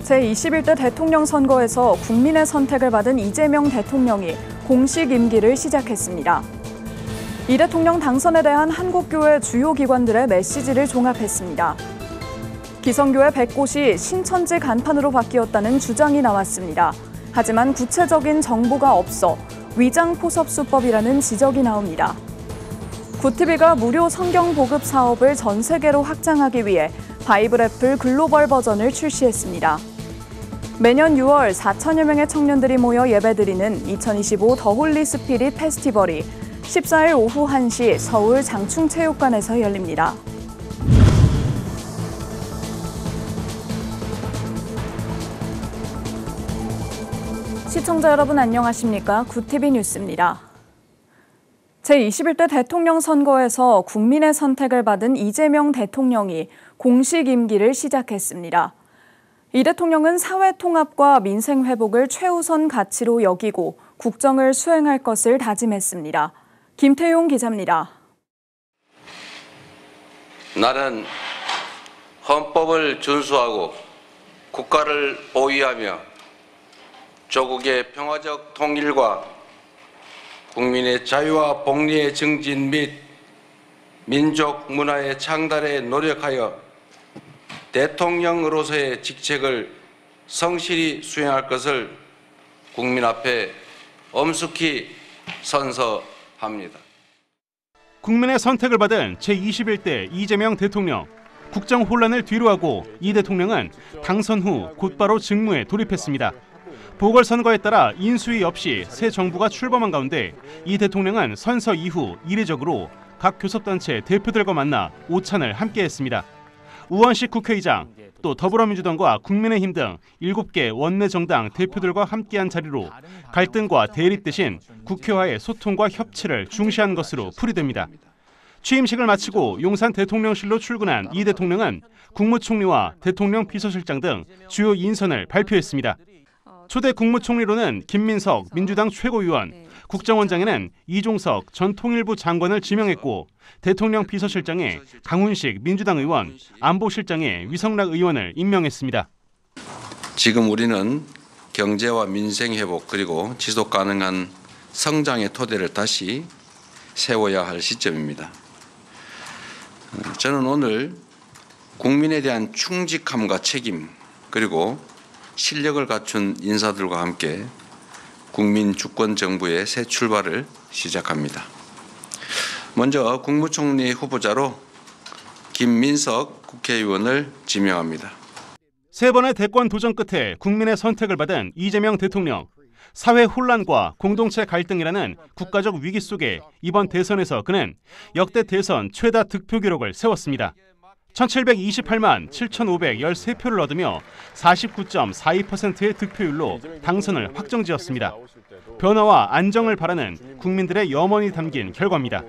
제21대 대통령 선거에서 국민의 선택을 받은 이재명 대통령이 공식 임기를 시작했습니다. 이 대통령 당선에 대한 한국교회 주요 기관들의 메시지를 종합했습니다. 기성교회 100곳이 신천지 간판으로 바뀌었다는 주장이 나왔습니다. 하지만 구체적인 정보가 없어 위장포섭수법이라는 지적이 나옵니다. 구티비가 무료 성경 보급 사업을 전 세계로 확장하기 위해 바이블 애플 글로벌 버전을 출시했습니다. 매년 6월 4천여 명의 청년들이 모여 예배드리는 2025 더 홀리 스피릿 페스티벌이 14일 오후 1시 서울 장충체육관에서 열립니다. 시청자 여러분 안녕하십니까? 구티비 뉴스입니다. 제21대 대통령 선거에서 국민의 선택을 받은 이재명 대통령이 공식 임기를 시작했습니다. 이 대통령은 사회 통합과 민생 회복을 최우선 가치로 여기고 국정을 수행할 것을 다짐했습니다. 김태용 기자입니다. 나는 헌법을 준수하고 국가를 보위하며 조국의 평화적 통일과 국민의 자유와 복리의 증진 및 민족 문화의 창달에 노력하여 대통령으로서의 직책을 성실히 수행할 것을 국민 앞에 엄숙히 선서합니다. 국민의 선택을 받은 제21대 이재명 대통령. 국정 혼란을 뒤로하고 이 대통령은 당선 후 곧바로 직무에 돌입했습니다. 보궐선거에 따라 인수위 없이 새 정부가 출범한 가운데 이 대통령은 선서 이후 이례적으로 각 교섭단체 대표들과 만나 오찬을 함께했습니다. 우원식 국회의장, 또 더불어민주당과 국민의힘 등 7개 원내 정당 대표들과 함께한 자리로 갈등과 대립 대신 국회와의 소통과 협치를 중시한 것으로 풀이됩니다. 취임식을 마치고 용산 대통령실로 출근한 이 대통령은 국무총리와 대통령 비서실장 등 주요 인선을 발표했습니다. 초대 국무총리로는 김민석 민주당 최고위원, 국정원장에는 이종석 전 통일부 장관을 지명했고 대통령 비서실장에 강훈식 민주당 의원, 안보실장에 위성락 의원을 임명했습니다. 지금 우리는 경제와 민생 회복 그리고 지속 가능한 성장의 토대를 다시 세워야 할 시점입니다. 저는 오늘 국민에 대한 충직함과 책임 그리고 실력을 갖춘 인사들과 함께 국민 주권 정부의 새 출발을 시작합니다. 먼저 국무총리 후보자로 김민석 국회의원을 지명합니다. 세 번의 대권 도전 끝에 국민의 선택을 받은 이재명 대통령. 사회 혼란과 공동체 갈등이라는 국가적 위기 속에 이번 대선에서 그는 역대 대선 최다 득표 기록을 세웠습니다. 1728만 7513표를 얻으며 49.42%의 득표율로 당선을 확정지었습니다. 변화와 안정을 바라는 국민들의 염원이 담긴 결과입니다.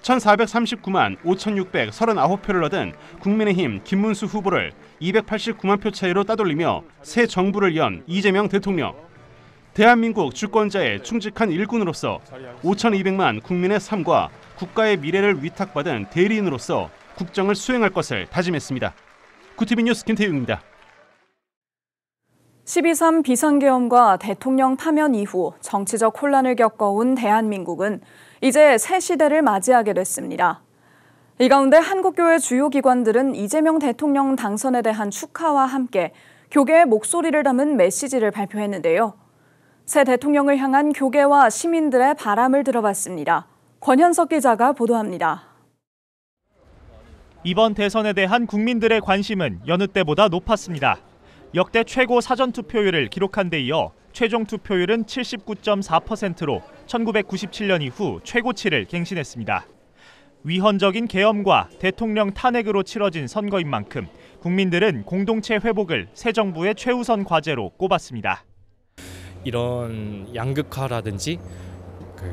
1439만 5639표를 얻은 국민의힘 김문수 후보를 289만 표 차이로 따돌리며 새 정부를 연 이재명 대통령. 대한민국 주권자의 충직한 일꾼으로서 5200만 국민의 삶과 국가의 미래를 위탁받은 대리인으로서 국정을 수행할 것을 다짐했습니다. 구티비 뉴스 김태용입니다. 12.3 비상계엄과 대통령 파면 이후 정치적 혼란을 겪어온 대한민국은 이제 새 시대를 맞이하게 됐습니다. 이 가운데 한국교회 주요 기관들은 이재명 대통령 당선에 대한 축하와 함께 교계의 목소리를 담은 메시지를 발표했는데요. 새 대통령을 향한 교계와 시민들의 바람을 들어봤습니다. 권현석 기자가 보도합니다. 이번 대선에 대한 국민들의 관심은 여느 때보다 높았습니다. 역대 최고 사전투표율을 기록한 데 이어 최종 투표율은 79.4%로 1997년 이후 최고치를 갱신했습니다. 위헌적인 계엄과 대통령 탄핵으로 치러진 선거인 만큼 국민들은 공동체 회복을 새 정부의 최우선 과제로 꼽았습니다. 이런 양극화라든지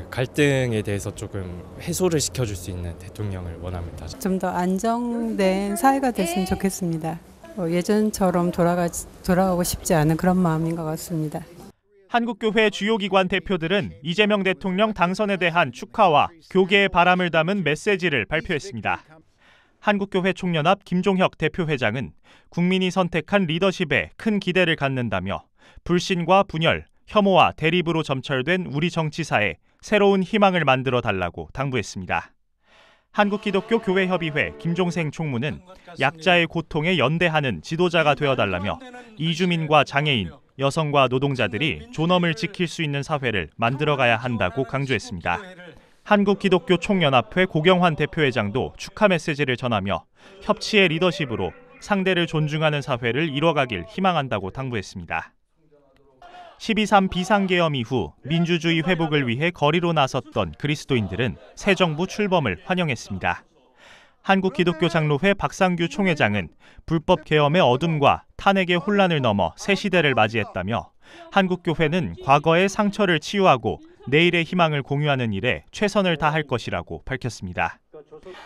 갈등에 대해서 조금 해소를 시켜줄 수 있는 대통령을 원합니다. 좀 더 안정된 사회가 됐으면 좋겠습니다. 예전처럼 돌아가고 싶지 않은 그런 마음인 것 같습니다. 한국교회 주요 기관 대표들은 이재명 대통령 당선에 대한 축하와 교계의 바람을 담은 메시지를 발표했습니다. 한국교회 총연합 김종혁 대표회장은 국민이 선택한 리더십에 큰 기대를 갖는다며 불신과 분열, 혐오와 대립으로 점철된 우리 정치사에 새로운 희망을 만들어 달라고 당부했습니다. 한국기독교교회협의회 김종생 총무는 약자의 고통에 연대하는 지도자가 되어달라며 이주민과 장애인, 여성과 노동자들이 존엄을 지킬 수 있는 사회를 만들어가야 한다고 강조했습니다. 한국기독교 총연합회 고경환 대표회장도 축하 메시지를 전하며 협치의 리더십으로 상대를 존중하는 사회를 이뤄가길 희망한다고 당부했습니다. 12.3 비상계엄 이후 민주주의 회복을 위해 거리로 나섰던 그리스도인들은 새 정부 출범을 환영했습니다. 한국기독교장로회 박상규 총회장은 불법 계엄의 어둠과 탄핵의 혼란을 넘어 새 시대를 맞이했다며 한국교회는 과거의 상처를 치유하고 내일의 희망을 공유하는 일에 최선을 다할 것이라고 밝혔습니다.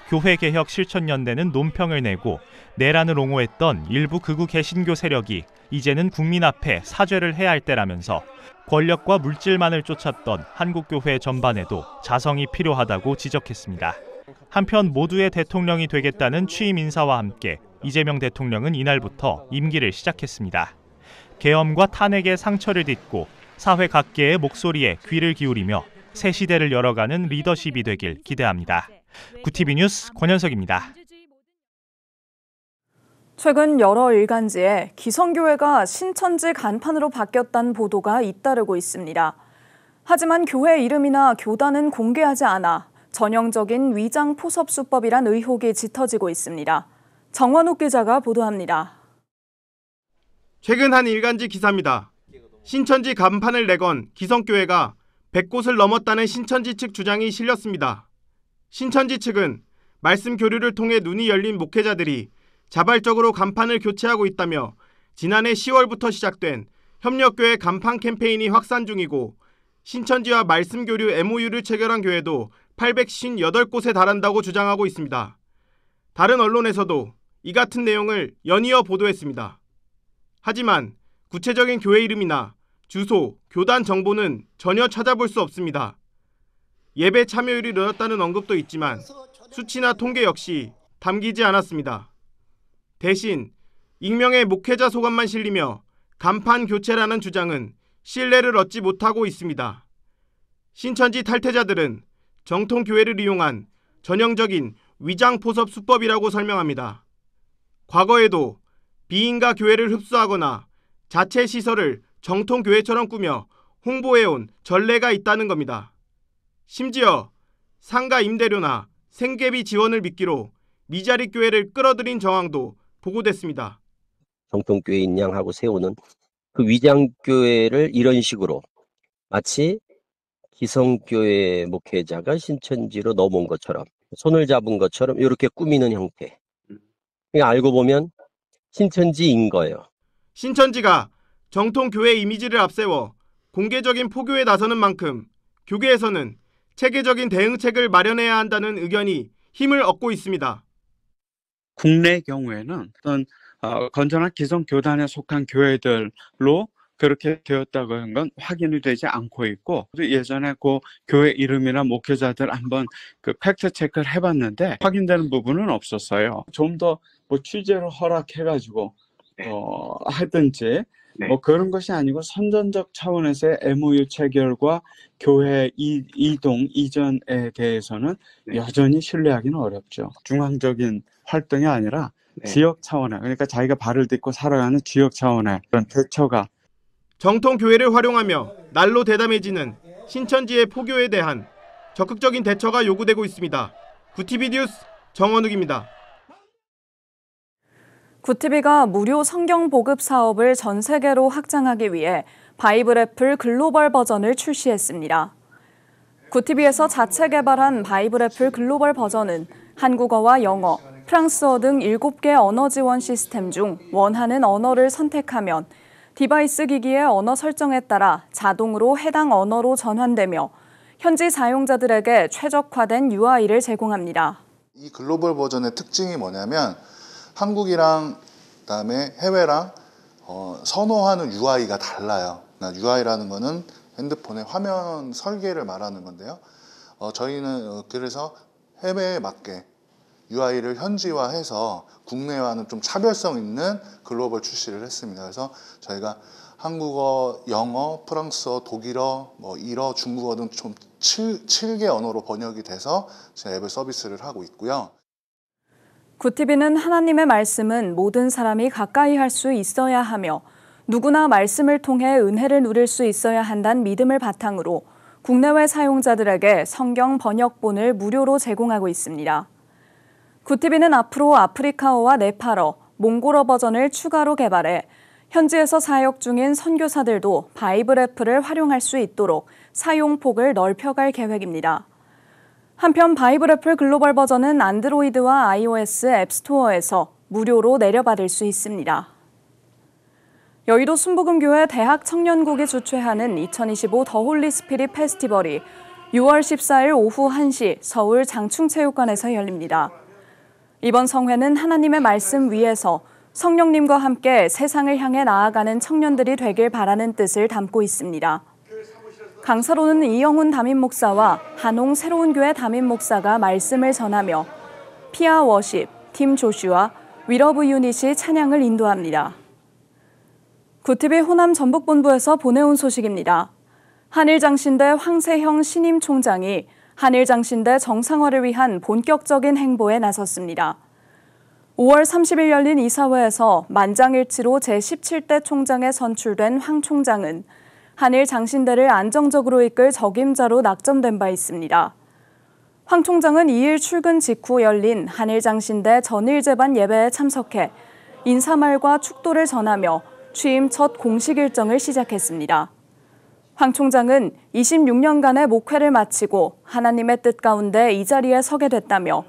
교회개혁 실천연대는 논평을 내고 내란을 옹호했던 일부 극우 개신교 세력이 이제는 국민 앞에 사죄를 해야 할 때라면서 권력과 물질만을 쫓았던 한국교회 전반에도 자성이 필요하다고 지적했습니다. 한편 모두의 대통령이 되겠다는 취임 인사와 함께 이재명 대통령은 이날부터 임기를 시작했습니다. 계엄과 탄핵의 상처를 딛고 사회 각계의 목소리에 귀를 기울이며 새 시대를 열어가는 리더십이 되길 기대합니다. 구티비 뉴스 권현석입니다. 최근 여러 일간지에 기성교회가 신천지 간판으로 바뀌었다는 보도가 잇따르고 있습니다. 하지만 교회 이름이나 교단은 공개하지 않아 전형적인 위장 포섭 수법이란 의혹이 짙어지고 있습니다. 정원욱 기자가 보도합니다. 최근 한 일간지 기사입니다. 신천지 간판을 내건 기성교회가 100곳을 넘었다는 신천지 측 주장이 실렸습니다. 신천지 측은 말씀 교류를 통해 눈이 열린 목회자들이 자발적으로 간판을 교체하고 있다며 지난해 10월부터 시작된 협력교회 간판 캠페인이 확산 중이고 신천지와 말씀 교류 MOU를 체결한 교회도 858곳에 달한다고 주장하고 있습니다. 다른 언론에서도 이 같은 내용을 연이어 보도했습니다. 하지만 구체적인 교회 이름이나 주소, 교단 정보는 전혀 찾아볼 수 없습니다. 예배 참여율이 늘었다는 언급도 있지만 수치나 통계 역시 담기지 않았습니다. 대신 익명의 목회자 소감만 실리며 간판 교체라는 주장은 신뢰를 얻지 못하고 있습니다. 신천지 탈퇴자들은 정통 교회를 이용한 전형적인 위장 포섭 수법이라고 설명합니다. 과거에도 비인가 교회를 흡수하거나 자체 시설을 정통 교회처럼 꾸며 홍보해온 전례가 있다는 겁니다. 심지어 상가 임대료나 생계비 지원을 미끼로 미자립 교회를 끌어들인 정황도 보고됐습니다. 정통교회인 양 하고 세우는 그 위장교회를 이런 식으로 마치 기성교회 목회자가 신천지로 넘어온 것처럼 손을 잡은 것처럼 이렇게 꾸미는 형태. 그러니까 알고 보면 신천지인 거예요. 신천지가 정통교회 이미지를 앞세워 공개적인 포교에 나서는 만큼 교계에서는 체계적인 대응책을 마련해야 한다는 의견이 힘을 얻고 있습니다. 국내 경우에는 어떤 건전한 기성교단에 속한 교회들로 그렇게 되었다고 하는 건 확인이 되지 않고 있고, 예전에 그 교회 이름이나 목회자들 한번 그 팩트 체크를 해봤는데 확인되는 부분은 없었어요. 좀 더 뭐 취재를 허락해가지고 하든지 뭐 그런 것이 아니고 선전적 차원에서의 MOU 체결과 교회 이동 이전에 대해서는 여전히 신뢰하기는 어렵죠. 중앙적인 활동이 아니라 지역 차원의, 그러니까 자기가 발을 딛고 살아가는 지역 차원의 그런 대처가 정통교회를 활용하며 날로 대담해지는 신천지의 포교에 대한 적극적인 대처가 요구되고 있습니다. 구티비 뉴스 정원욱입니다. 구티비가 무료 성경 보급 사업을 전 세계로 확장하기 위해 바이블 애플 글로벌 버전을 출시했습니다. 구티비에서 자체 개발한 바이블 애플 글로벌 버전은 한국어와 영어, 프랑스어 등 7개 언어 지원 시스템 중 원하는 언어를 선택하면 디바이스 기기의 언어 설정에 따라 자동으로 해당 언어로 전환되며 현지 사용자들에게 최적화된 UI를 제공합니다. 이 글로벌 버전의 특징이 뭐냐면 한국이랑 그다음에 해외랑 선호하는 UI가 달라요. UI라는 거는 핸드폰의 화면 설계를 말하는 건데요. 저희는 그래서 해외에 맞게 UI를 현지화해서 국내와는 좀 차별성 있는 글로벌 출시를 했습니다. 그래서 저희가 한국어, 영어, 프랑스어, 독일어, 일어, 중국어 등 좀 7개 언어로 번역이 돼서 제 앱을 서비스를 하고 있고요. 굿TV는 하나님의 말씀은 모든 사람이 가까이 할 수 있어야 하며 누구나 말씀을 통해 은혜를 누릴 수 있어야 한다는 믿음을 바탕으로 국내외 사용자들에게 성경 번역본을 무료로 제공하고 있습니다. 굿TV는 앞으로 아프리카어와 네팔어, 몽골어 버전을 추가로 개발해 현지에서 사역 중인 선교사들도 바이블 애플을 활용할 수 있도록 사용폭을 넓혀갈 계획입니다. 한편 바이블 애플 글로벌 버전은 안드로이드와 iOS 앱스토어에서 무료로 내려받을 수 있습니다. 여의도 순복음교회 대학 청년국이 주최하는 2025 더 홀리 스피릿 페스티벌이 6월 14일 오후 1시 서울 장충체육관에서 열립니다. 이번 성회는 하나님의 말씀 위에서 성령님과 함께 세상을 향해 나아가는 청년들이 되길 바라는 뜻을 담고 있습니다. 강사로는 이영훈 담임 목사와 한홍 새로운교회 담임 목사가 말씀을 전하며 피아 워십, 팀 조슈아, 위러브 유닛이 찬양을 인도합니다. 굿TV 호남 전북본부에서 보내온 소식입니다. 한일장신대 황세형 신임 총장이 한일장신대 정상화를 위한 본격적인 행보에 나섰습니다. 5월 30일 열린 이사회에서 만장일치로 제17대 총장에 선출된 황 총장은 한일 장신대를 안정적으로 이끌 적임자로 낙점된 바 있습니다. 황 총장은 2일 출근 직후 열린 한일 장신대 전일 제반 예배에 참석해 인사말과 축도를 전하며 취임 첫 공식 일정을 시작했습니다. 황 총장은 26년간의 목회를 마치고 하나님의 뜻 가운데 이 자리에 서게 됐다며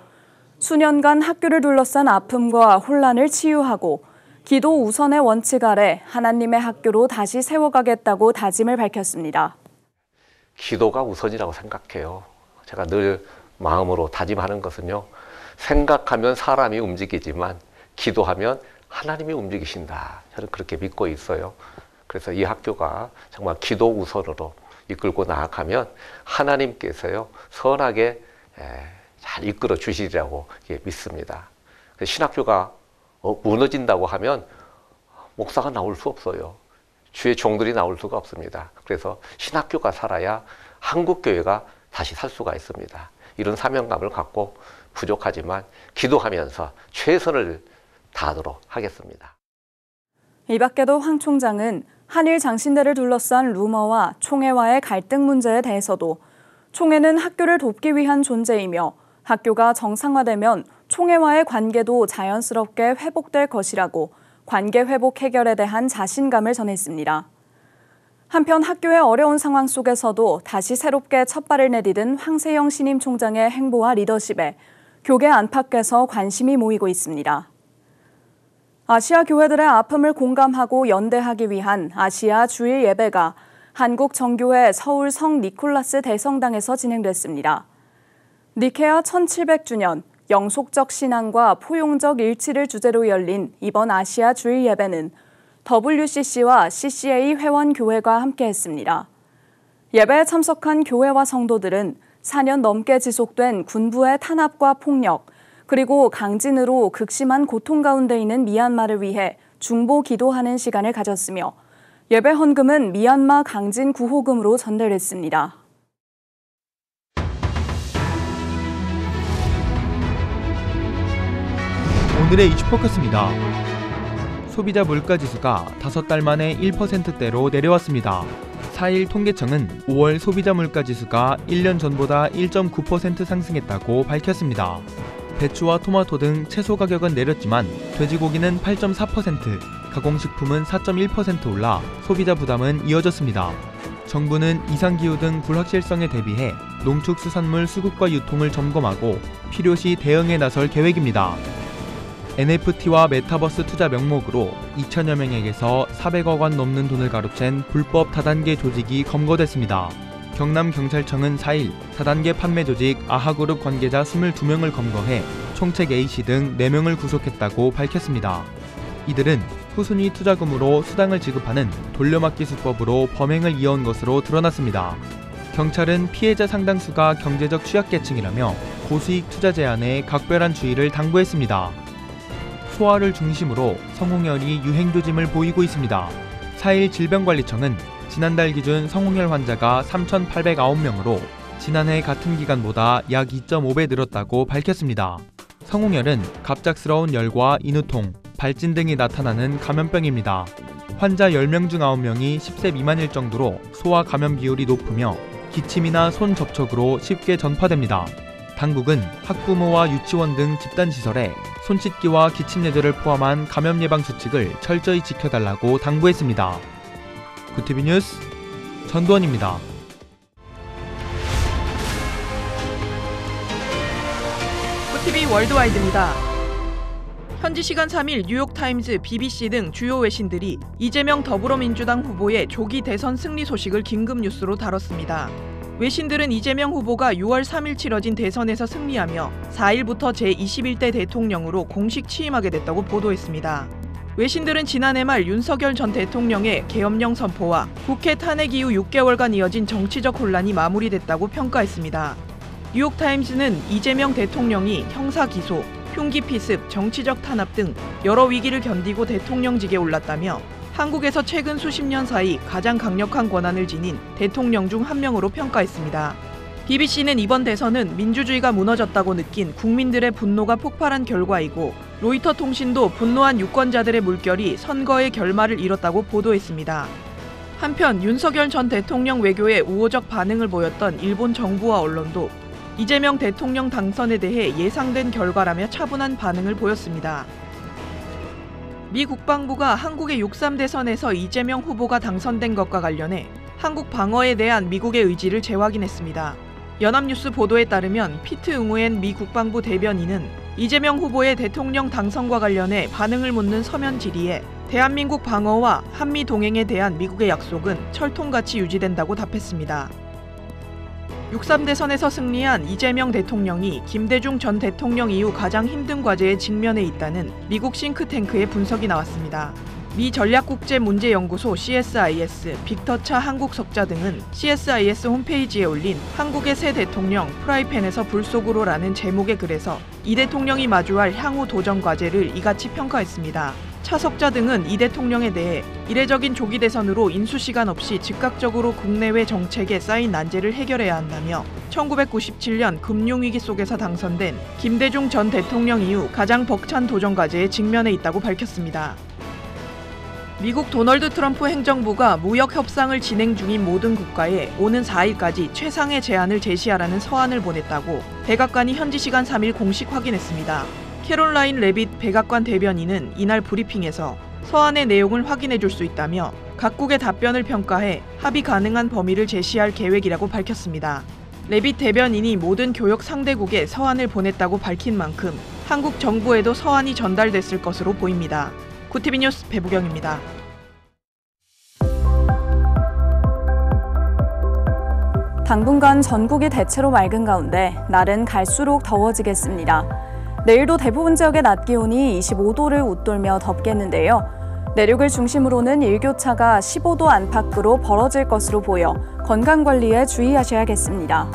수년간 학교를 둘러싼 아픔과 혼란을 치유하고 기도 우선의 원칙 아래 하나님의 학교로 다시 세워가겠다고 다짐을 밝혔습니다. 기도가 우선이라고 생각해요. 제가 늘 마음으로 다짐하는 것은요. 생각하면 사람이 움직이지만 기도하면 하나님이 움직이신다. 저는 그렇게 믿고 있어요. 그래서 이 학교가 정말 기도 우선으로 이끌고 나아가면 하나님께서요. 선하게 잘 이끌어 주시리라고 믿습니다. 신학교가 무너진다고 하면 목사가 나올 수 없어요. 주의 종들이 나올 수가 없습니다. 그래서 신학교가 살아야 한국교회가 다시 살 수가 있습니다. 이런 사명감을 갖고 부족하지만 기도하면서 최선을 다하도록 하겠습니다. 이 밖에도 황 총장은 한일 장신대를 둘러싼 루머와 총회와의 갈등 문제에 대해서도 총회는 학교를 돕기 위한 존재이며 학교가 정상화되면 총회와의 관계도 자연스럽게 회복될 것이라고 관계 회복 해결에 대한 자신감을 전했습니다. 한편 학교의 어려운 상황 속에서도 다시 새롭게 첫발을 내디딘 황세형 신임 총장의 행보와 리더십에 교계 안팎에서 관심이 모이고 있습니다. 아시아 교회들의 아픔을 공감하고 연대하기 위한 아시아 주일 예배가 한국 정교회 서울 성 니콜라스 대성당에서 진행됐습니다. 니케아 1700주년, 영속적 신앙과 포용적 일치를 주제로 열린 이번 아시아 주일 예배는 WCC와 CCA 회원교회가 함께했습니다. 예배에 참석한 교회와 성도들은 4년 넘게 지속된 군부의 탄압과 폭력, 그리고 강진으로 극심한 고통 가운데 있는 미얀마를 위해 중보 기도하는 시간을 가졌으며 예배 헌금은 미얀마 강진 구호금으로 전달했습니다. 오늘의 이슈포커스입니다. 소비자 물가지수가 5달 만에 1%대로 내려왔습니다. 4일 통계청은 5월 소비자 물가지수가 1년 전보다 1.9% 상승했다고 밝혔습니다. 배추와 토마토 등 채소 가격은 내렸지만 돼지고기는 8.4%, 가공식품은 4.1% 올라 소비자 부담은 이어졌습니다. 정부는 이상기후 등 불확실성에 대비해 농축수산물 수급과 유통을 점검하고 필요시 대응에 나설 계획입니다. NFT와 메타버스 투자 명목으로 2천여 명에게서 400억 원 넘는 돈을 가로챈 불법 다단계 조직이 검거됐습니다. 경남경찰청은 4일 다단계 판매 조직 아하그룹 관계자 22명을 검거해 총책 A씨 등 4명을 구속했다고 밝혔습니다. 이들은 후순위 투자금으로 수당을 지급하는 돌려막기 수법으로 범행을 이어온 것으로 드러났습니다. 경찰은 피해자 상당수가 경제적 취약계층이라며 고수익 투자 제한에 각별한 주의를 당부했습니다. 소아를 중심으로 성홍열이 유행조짐을 보이고 있습니다. 4일 질병관리청은 지난달 기준 성홍열 환자가 3,809명으로 지난해 같은 기간보다 약 2.5배 늘었다고 밝혔습니다. 성홍열은 갑작스러운 열과 인후통, 발진 등이 나타나는 감염병입니다. 환자 10명 중 9명이 10세 미만일 정도로 소아 감염 비율이 높으며 기침이나 손 접촉으로 쉽게 전파됩니다. 당국은 학부모와 유치원 등 집단시설에 손 씻기와 기침 예절을 포함한 감염 예방 수칙을 철저히 지켜달라고 당부했습니다. 구티비 뉴스 전두원입니다. 구티비 월드와이드입니다. 현지 시간 3일 뉴욕타임즈, BBC 등 주요 외신들이 이재명 더불어민주당 후보의 조기 대선 승리 소식을 긴급 뉴스로 다뤘습니다. 외신들은 이재명 후보가 6월 3일 치러진 대선에서 승리하며 4일부터 제21대 대통령으로 공식 취임하게 됐다고 보도했습니다. 외신들은 지난해 말 윤석열 전 대통령의 계엄령 선포와 국회 탄핵 이후 6개월간 이어진 정치적 혼란이 마무리됐다고 평가했습니다. 뉴욕타임즈는 이재명 대통령이 형사 기소, 흉기 피습, 정치적 탄압 등 여러 위기를 견디고 대통령직에 올랐다며 한국에서 최근 수십 년 사이 가장 강력한 권한을 지닌 대통령 중 한 명으로 평가했습니다. BBC는 이번 대선은 민주주의가 무너졌다고 느낀 국민들의 분노가 폭발한 결과이고 로이터 통신도 분노한 유권자들의 물결이 선거의 결말을 이뤘다고 보도했습니다. 한편 윤석열 전 대통령 외교에 우호적 반응을 보였던 일본 정부와 언론도 이재명 대통령 당선에 대해 예상된 결과라며 차분한 반응을 보였습니다. 미 국방부가 한국의 6.3 대선에서 이재명 후보가 당선된 것과 관련해 한국 방어에 대한 미국의 의지를 재확인했습니다. 연합뉴스 보도에 따르면 피트 응우엔 미 국방부 대변인은 이재명 후보의 대통령 당선과 관련해 반응을 묻는 서면 질의에 대한민국 방어와 한미 동행에 대한 미국의 약속은 철통같이 유지된다고 답했습니다. 6.3 대선에서 승리한 이재명 대통령이 김대중 전 대통령 이후 가장 힘든 과제에 직면해 있다는 미국 싱크탱크의 분석이 나왔습니다. 미 전략국제문제연구소 CSIS, 빅터 차 한국 석자 등은 CSIS 홈페이지에 올린 한국의 새 대통령 프라이팬에서 불 속으로라는 제목의 글에서 이 대통령이 마주할 향후 도전 과제를 이같이 평가했습니다. 차 석자 등은 이 대통령에 대해 이례적인 조기 대선으로 인수시간 없이 즉각적으로 국내외 정책에 쌓인 난제를 해결해야 한다며 1997년 금융위기 속에서 당선된 김대중 전 대통령 이후 가장 벅찬 도전 과제에 직면해 있다고 밝혔습니다. 미국 도널드 트럼프 행정부가 무역 협상을 진행 중인 모든 국가에 오는 4일까지 최상의 제한을 제시하라는 서한을 보냈다고 백악관이 현지 시간 3일 공식 확인했습니다. 캐롤라인 레빗 백악관 대변인은 이날 브리핑에서 서한의 내용을 확인해 줄 수 있다며 각국의 답변을 평가해 합의 가능한 범위를 제시할 계획이라고 밝혔습니다. 레빗 대변인이 모든 교역 상대국에 서한을 보냈다고 밝힌 만큼 한국 정부에도 서한이 전달됐을 것으로 보입니다. 구티비 뉴스 배부경입니다. 당분간 전국이 대체로 맑은 가운데 날은 갈수록 더워지겠습니다. 내일도 대부분 지역의 낮 기온이 25도를 웃돌며 덥겠는데요. 내륙을 중심으로는 일교차가 15도 안팎으로 벌어질 것으로 보여 건강관리에 주의하셔야겠습니다.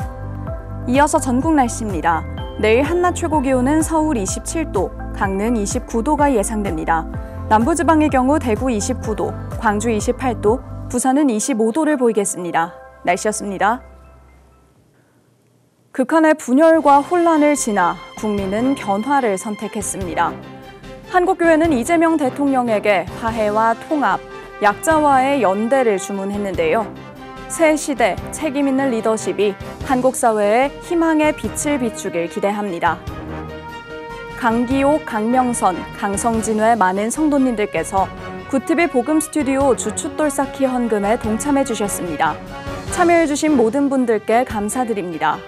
이어서 전국 날씨입니다. 내일 한낮 최고 기온은 서울 27도, 강릉 29도가 예상됩니다. 남부지방의 경우 대구 29도, 광주 28도, 부산은 25도를 보이겠습니다. 날씨였습니다. 극한의 분열과 혼란을 지나 국민은 변화를 선택했습니다. 한국교회는 이재명 대통령에게 화해와 통합, 약자와의 연대를 주문했는데요. 새 시대 책임 있는 리더십이 한국 사회에 희망의 빛을 비추길 기대합니다. 강기옥, 강명선, 강성진 외 많은 성도님들께서 구티비 복음 스튜디오 주춧돌 쌓기 헌금에 동참해 주셨습니다. 참여해 주신 모든 분들께 감사드립니다.